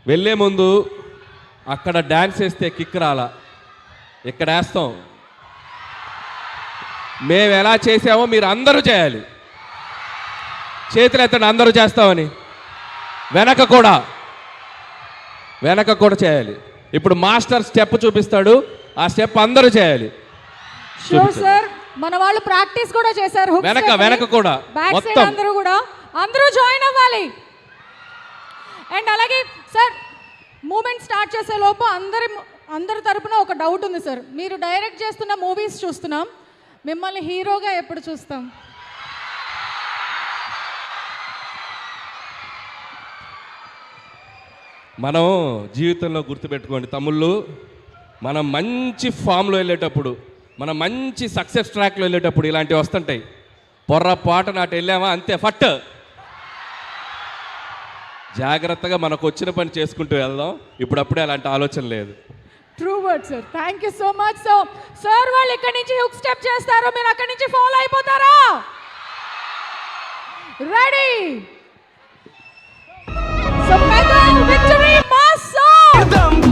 వెళ్ళే ముందు అక్కడ డ్యాన్స్ వేస్తే కిక్ రాలా, ఇక్కడ వేస్తాం. మేము ఎలా చేసామో మీరు అందరూ చేయాలి. చేతులు ఎత్తండి, అందరూ చేస్తామని. వెనక కూడా చేయాలి. ఇప్పుడు మాస్టర్ స్టెప్ చూపిస్తాడు, ఆ స్టెప్ అందరూ చేయాలి. సార్ మన వాళ్ళు ప్రాక్టీస్ కూడా చేశారు. వెనక కూడా మొత్తం అందరూ జాయిన్ అవ్వాలి. అండ్ అలాగే సార్ మూమెంట్ స్టార్ట్ చేసే లోపు అందరి తరపున ఒక డౌట్ ఉంది సార్. మీరు డైరెక్ట్ చేస్తున్న మూవీస్ చూస్తున్నాం, మిమ్మల్ని హీరోగా ఎప్పుడు చూస్తాం? మనం జీవితంలో గుర్తుపెట్టుకోండి తమ్ముళ్ళు, మనం మంచి ఫామ్లో వెళ్ళేటప్పుడు, మనం మంచి సక్సెస్ ట్రాక్లో వెళ్ళేటప్పుడు ఇలాంటివి వస్తుంటాయి. పొర్రపాటు నాటి వెళ్ళామా అంతే, ఫట్. జాగ్రత్తగా మనకు వచ్చిన పని చేసుకుంటూ వెళ్దాం. ఇప్పుడప్పుడే అలాంటి ఆలోచన లేదు. True word sir. Thank you so much. So sir వాళ్ళు ఇక్కడి నుంచి హుక్ స్టెప్ చేస్తారో, మీరు అక్కడి నుంచి ఫాలో అయిపోతారా? Ready? So mega victory mass song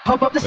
Hop up the